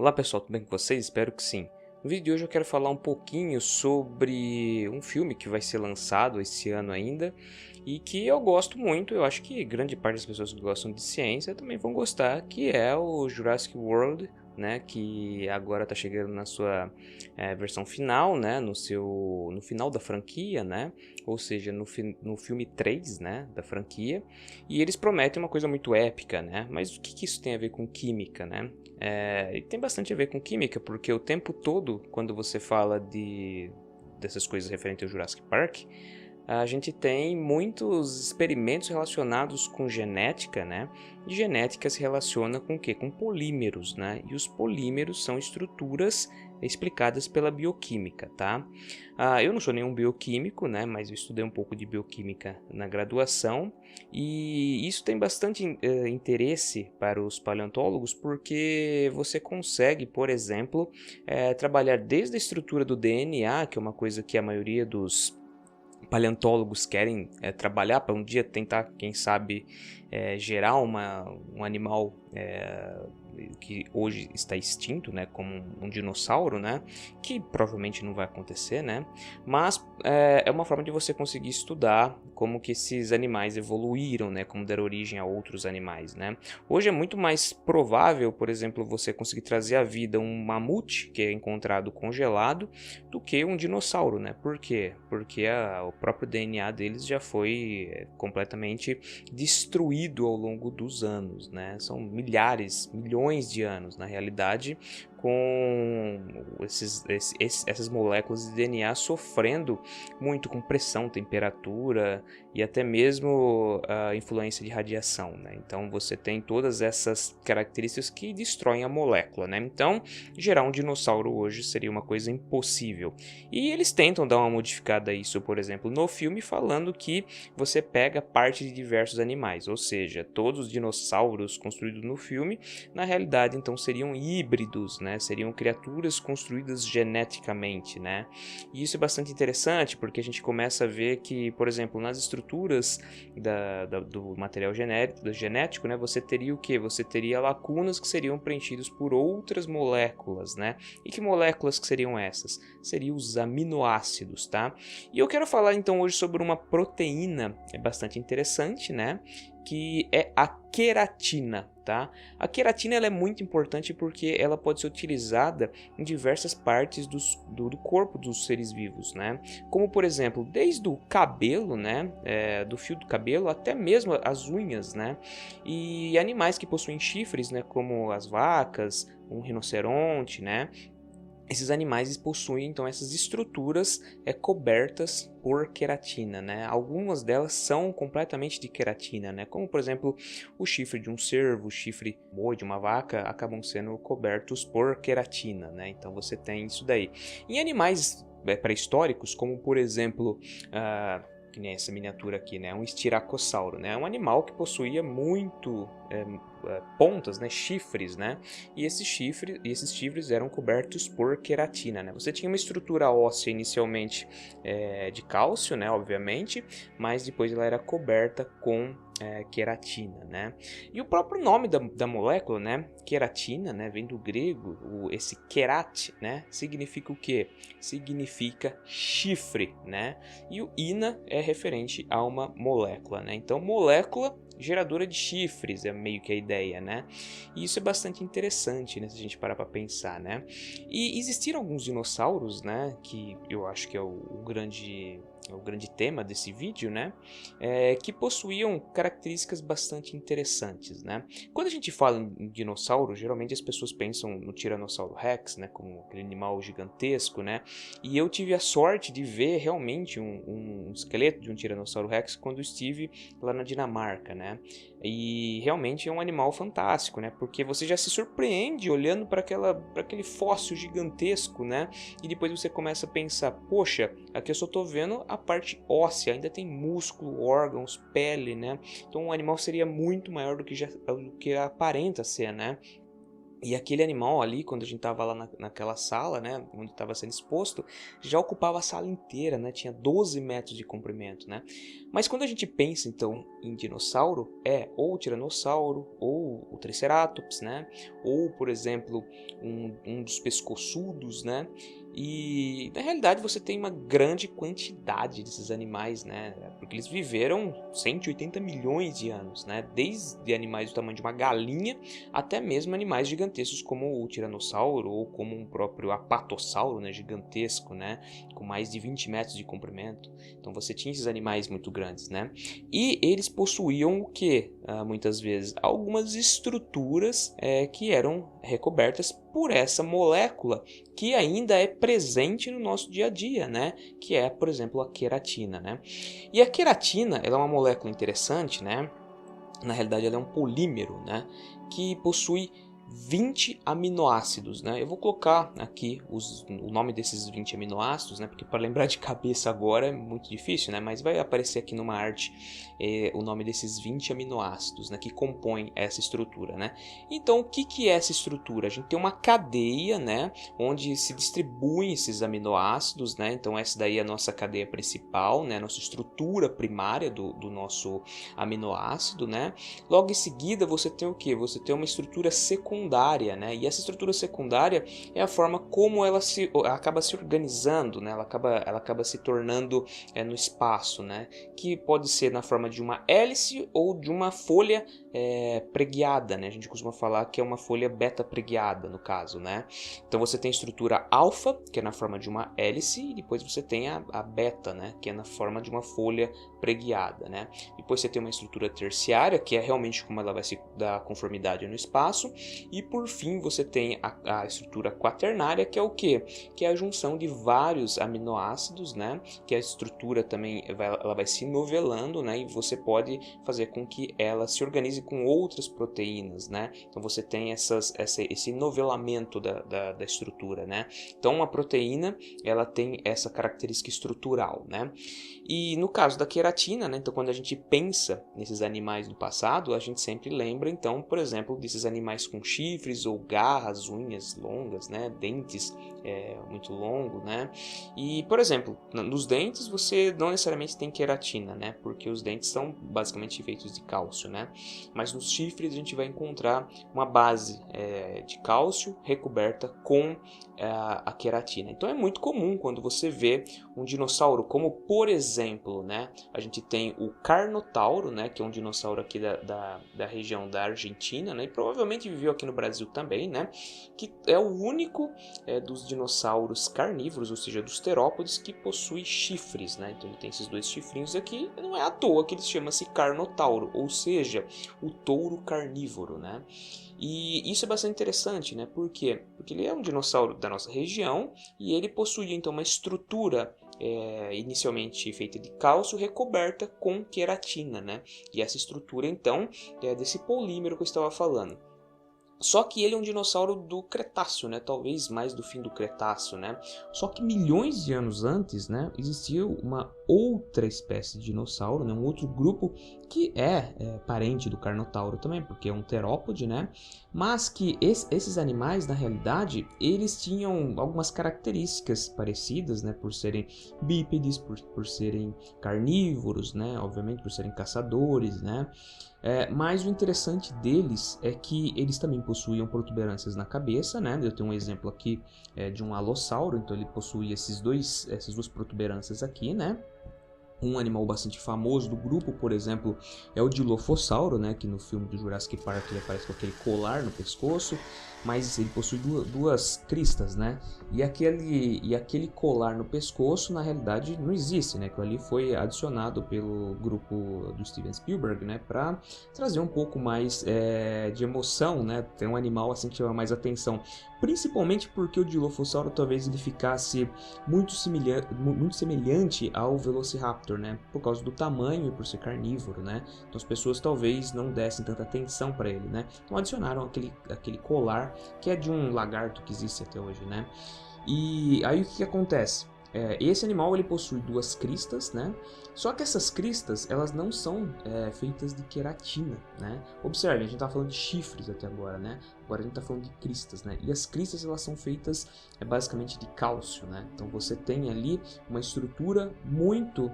Olá pessoal, tudo bem com vocês? Espero que sim. No vídeo de hoje eu quero falar um pouquinho sobre um filme que vai ser lançado esse ano ainda e que eu gosto muito. Eu acho que grande parte das pessoas que gostam de ciência também vão gostar, que é o Jurassic World, né, que agora está chegando na sua versão final, né, no final da franquia, né, ou seja, no filme 3, né, da franquia, e eles prometem uma coisa muito épica, né, mas o que isso tem a ver com química, né? Tem bastante a ver com química, porque o tempo todo, quando você fala dessas coisas referentes ao Jurassic Park, a gente tem muitos experimentos relacionados com genética, né? E genética se relaciona com o quê? Com polímeros, né? E os polímeros são estruturas explicadas pela bioquímica, tá? Eu não sou nenhum bioquímico, né? Mas eu estudei um pouco de bioquímica na graduação e isso tem bastante interesse para os paleontólogos porque você consegue, por exemplo, trabalhar desde a estrutura do DNA, que é uma coisa que a maioria dos paleontólogos querem trabalhar para um dia tentar, quem sabe, gerar um animal que hoje está extinto, né, como um dinossauro, né, que provavelmente não vai acontecer, né, mas é uma forma de você conseguir estudar como que esses animais evoluíram, né, como deram origem a outros animais, né. Hoje é muito mais provável, por exemplo, você conseguir trazer à vida um mamute que é encontrado congelado do que um dinossauro, né. Por quê? Porque o próprio DNA deles já foi completamente destruído ao longo dos anos, né? São milhares, milhões de anos, na realidade, com essas moléculas de DNA sofrendo muito com pressão, temperatura e até mesmo a influência de radiação, né? Então você tem todas essas características que destroem a molécula, né? Então gerar um dinossauro hoje seria uma coisa impossível. E eles tentam dar uma modificada a isso, por exemplo, no filme, falando que você pega parte de diversos animais, ou seja, todos os dinossauros construídos no filme, na realidade, então seriam híbridos, né? Seriam criaturas construídas geneticamente, né? E isso é bastante interessante porque a gente começa a ver que, por exemplo, nas estruturas do material genético, né? Você teria o que? Você teria lacunas que seriam preenchidas por outras moléculas, né? E que moléculas que seriam essas? Seriam os aminoácidos, tá? E eu quero falar então hoje sobre uma proteína bastante interessante, né? Que é a queratina, tá? A queratina ela é muito importante porque ela pode ser utilizada em diversas partes do corpo dos seres vivos, né? Como por exemplo, desde o cabelo, né? Do fio do cabelo até mesmo as unhas, né? E animais que possuem chifres, né? Como as vacas, um rinoceronte, né? Esses animais possuem então essas estruturas cobertas por queratina, né? Algumas delas são completamente de queratina, né? Como por exemplo o chifre de um cervo, o chifre de uma vaca acabam sendo cobertos por queratina, né? Então você tem isso daí. Em animais pré-históricos, como por exemplo que nem essa miniatura aqui, né? Um estiracossauro, né? Um animal que possuía muito pontas, né? Chifres, né? E esses chifres eram cobertos por queratina, né? Você tinha uma estrutura óssea inicialmente de cálcio, né? Obviamente, mas depois ela era coberta com queratina, né? E o próprio nome da molécula, né? Queratina, né? Vem do grego, esse kerat, né? Significa o quê? Significa chifre, né? E o ina é referente a uma molécula, né? Então, molécula geradora de chifres é meio que a ideia, né? E isso é bastante interessante, né? Se a gente parar para pensar, né? E existiram alguns dinossauros, né? Que eu acho que é o grande tema desse vídeo, né? Que possuíam características bastante interessantes, né? Quando a gente fala em dinossauro, geralmente as pessoas pensam no Tiranossauro Rex, né? Como aquele animal gigantesco, né? E eu tive a sorte de ver realmente um esqueleto de um Tiranossauro Rex quando estive lá na Dinamarca, né? E realmente é um animal fantástico, né? Porque você já se surpreende olhando para aquele fóssil gigantesco, né? E depois você começa a pensar, poxa, aqui eu só tô vendo a parte óssea, ainda tem músculo, órgãos, pele, né? Então o animal seria muito maior do que aparenta ser, né? E aquele animal ali, quando a gente estava lá naquela sala, né, onde estava sendo exposto, já ocupava a sala inteira, né, tinha 12 metros de comprimento, né. Mas quando a gente pensa, então, em dinossauro, é ou o tiranossauro, ou o triceratops, né, ou, por exemplo, um dos pescoçudos, né, e na realidade você tem uma grande quantidade desses animais, né, porque eles viveram 180 milhões de anos, né, desde animais do tamanho de uma galinha até mesmo animais gigantescos como o tiranossauro ou como um próprio apatossauro, né, gigantesco, né, com mais de 20 metros de comprimento. Então você tinha esses animais muito grandes, né? E eles possuíam o que? Muitas vezes algumas estruturas que eram recobertas por essa molécula que ainda é presente no nosso dia a dia, né? Que é, por exemplo, a queratina, né? E a queratina, ela é uma molécula interessante, né? Na realidade ela é um polímero, né, que possui 20 aminoácidos, né? Eu vou colocar aqui o nome desses 20 aminoácidos, né? Porque para lembrar de cabeça agora é muito difícil, né? Mas vai aparecer aqui numa arte o nome desses 20 aminoácidos, né? Que compõem essa estrutura, né? Então, o que é essa estrutura? A gente tem uma cadeia, né? Onde se distribuem esses aminoácidos, né? Então, essa daí é a nossa cadeia principal, né? A nossa estrutura primária do nosso aminoácido, né? Logo em seguida, você tem o que? Você tem uma estrutura secundária, né? E essa estrutura secundária é a forma como ela acaba se organizando, né? Ela acaba se tornando no espaço, né? Que pode ser na forma de uma hélice ou de uma folha preguiada, né? A gente costuma falar que é uma folha beta preguiada, no caso, né? Então você tem a estrutura alfa, que é na forma de uma hélice, e depois você tem a beta, né? Que é na forma de uma folha preguiada, né? Depois você tem uma estrutura terciária, que é realmente como ela vai se dar conformidade no espaço, e por fim você tem a estrutura quaternária, que é o quê? Que é a junção de vários aminoácidos, né? Que a estrutura também ela vai se novelando, né? E você pode fazer com que ela se organize com outras proteínas, né? Então você tem esse novelamento da estrutura, né? Então uma proteína ela tem essa característica estrutural, né? E no caso da queratina, né? Então quando a gente pensa nesses animais do passado, a gente sempre lembra, então, por exemplo, desses animais com chifres ou garras, unhas longas, né? Dentes muito longos, né? E, por exemplo, nos dentes você não necessariamente tem queratina, né? Porque os dentes são basicamente feitos de cálcio, né? Mas nos chifres a gente vai encontrar uma base de cálcio recoberta com a queratina. Então é muito comum quando você vê um dinossauro, como por exemplo, né, a gente tem o Carnotauro, né, que é um dinossauro aqui da região da Argentina, né, e provavelmente viveu aqui no Brasil também, né, que é o único dos dinossauros carnívoros, ou seja, dos terópodes, que possui chifres, né, então ele tem esses dois chifrinhos aqui, não é à toa que ele chama-se Carnotauro, ou seja, o touro carnívoro, né. E isso é bastante interessante, né? Por quê? Porque ele é um dinossauro da nossa região e ele possuía então uma estrutura inicialmente feita de cálcio recoberta com queratina, né? E essa estrutura então é desse polímero que eu estava falando. Só que ele é um dinossauro do Cretáceo, né? Talvez mais do fim do Cretáceo, né? Só que milhões de anos antes, né, existia uma outra espécie de dinossauro, né, um outro grupo que é parente do Carnotauro também, porque é um terópode, né? Mas que esses animais, na realidade, eles tinham algumas características parecidas, né? Por serem bípedes, por serem carnívoros, né? Obviamente por serem caçadores, né? Mas o interessante deles é que eles também possuíam protuberâncias na cabeça, né? Eu tenho um exemplo aqui de um alossauro, então ele possuía essas duas protuberâncias aqui, né? Um animal bastante famoso do grupo, por exemplo, é o Dilophosauro, né? Que no filme do Jurassic Park ele aparece com aquele colar no pescoço, mas ele possui duas cristas, né? E aquele colar no pescoço, na realidade, não existe, né? Aquilo ali foi adicionado pelo grupo do Steven Spielberg, né? Para trazer um pouco mais de emoção, né? Ter um animal assim que chama mais atenção. Principalmente porque o Dilophosauro talvez ele ficasse muito semelhante ao Velociraptor, né? Por causa do tamanho e por ser carnívoro, né? Então as pessoas talvez não dessem tanta atenção para ele, né? Então adicionaram aquele colar que é de um lagarto que existe até hoje, né? E aí o que acontece? Esse animal ele possui duas cristas, né? Só que essas cristas elas não são feitas de queratina, né? Observe, a gente está falando de chifres até agora, né? agora a gente está falando de cristas, né? E as cristas elas são feitas basicamente de cálcio, né? Então você tem ali uma estrutura muito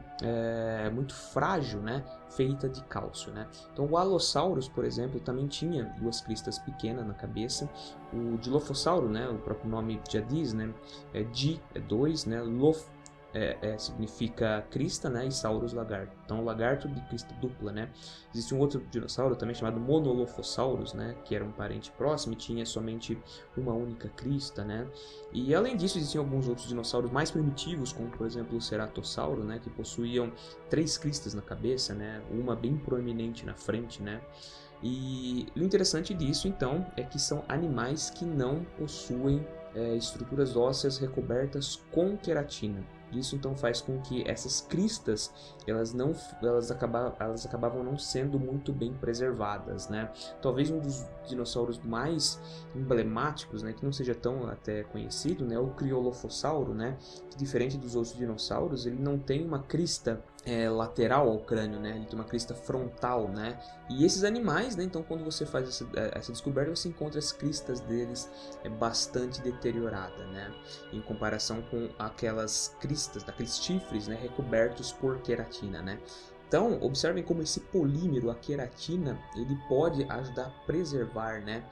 frágil, né? Feita de cálcio, né? Então o Allosaurus, por exemplo, também tinha duas cristas pequenas na cabeça. O Dilophosaurus, né? O próprio nome já diz, né? Di é dois, né? Significa crista, né? E saurus, lagarto. Então, lagarto de crista dupla, né? Existe um outro dinossauro também chamado Monolophosaurus, né? Que era um parente próximo e tinha somente uma única crista, né? E além disso, existiam alguns outros dinossauros mais primitivos, como por exemplo o Ceratossauro, né? Que possuíam 3 cristas na cabeça, né? Uma bem proeminente na frente, né? E o interessante disso, então, é que são animais que não possuem estruturas ósseas recobertas com queratina. Isso então faz com que essas cristas elas acabavam não sendo muito bem preservadas, né? Talvez um dos dinossauros mais emblemáticos, né, que não seja tão até conhecido, né, é o Criolophosauro, né? Que diferente dos outros dinossauros, ele não tem uma crista lateral ao crânio, né? Ele tem uma crista frontal, né? E esses animais, né? Então, quando você faz essa descoberta, você encontra as cristas deles bastante deteriorada, né? Em comparação com aquelas cristas, daqueles chifres, né? Recobertos por queratina, né? Então, observem como esse polímero, a queratina, ele pode ajudar a preservar, né?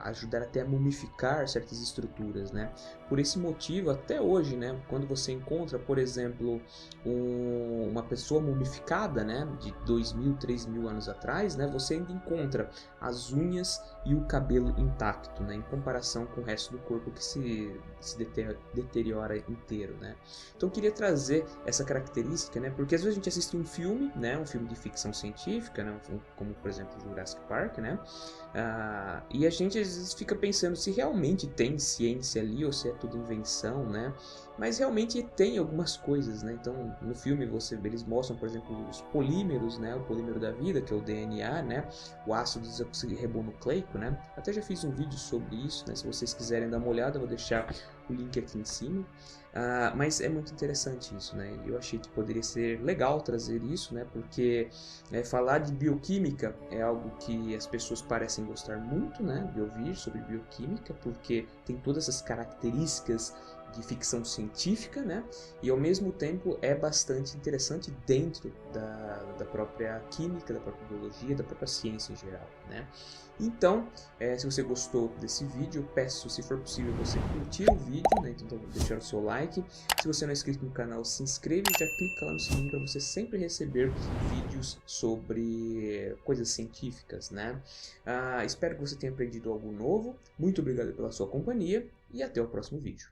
Ajudar até a mumificar certas estruturas, né? Por esse motivo, até hoje, né? Quando você encontra, por exemplo, uma pessoa mumificada, né? De 2.000, 3.000 anos atrás, né? Você ainda encontra as unhas e o cabelo intacto, né? Em comparação com o resto do corpo que se deteriora inteiro, né? Então, eu queria trazer essa característica, né? Porque às vezes a gente assiste um filme, né? Um filme de ficção científica, né? Como, por exemplo, Jurassic Park, né? E a gente às vezes fica pensando se realmente tem ciência ali ou se é tudo invenção, né? Mas realmente tem algumas coisas, né? Então, no filme eles mostram, por exemplo, os polímeros, né? O polímero da vida, que é o DNA, né? O ácido desoxirribonucleico, né? Até já fiz um vídeo sobre isso, né? Se vocês quiserem dar uma olhada, eu vou deixar o link aqui em cima. Mas é muito interessante isso, né? Eu achei que poderia ser legal trazer isso, né? Porque falar de bioquímica é algo que as pessoas parecem gostar muito, né? De ouvir sobre bioquímica, porque tem todas essas características de ficção científica, né? E ao mesmo tempo é bastante interessante dentro da própria química, da própria biologia, da própria ciência em geral, né? Então, se você gostou desse vídeo, eu peço, se for possível, você curtir o vídeo, né? Então, deixar o seu like. Se você não é inscrito no canal, se inscreva e já clica lá no sininho para você sempre receber vídeos sobre coisas científicas, né? Espero que você tenha aprendido algo novo. Muito obrigado pela sua companhia e até o próximo vídeo.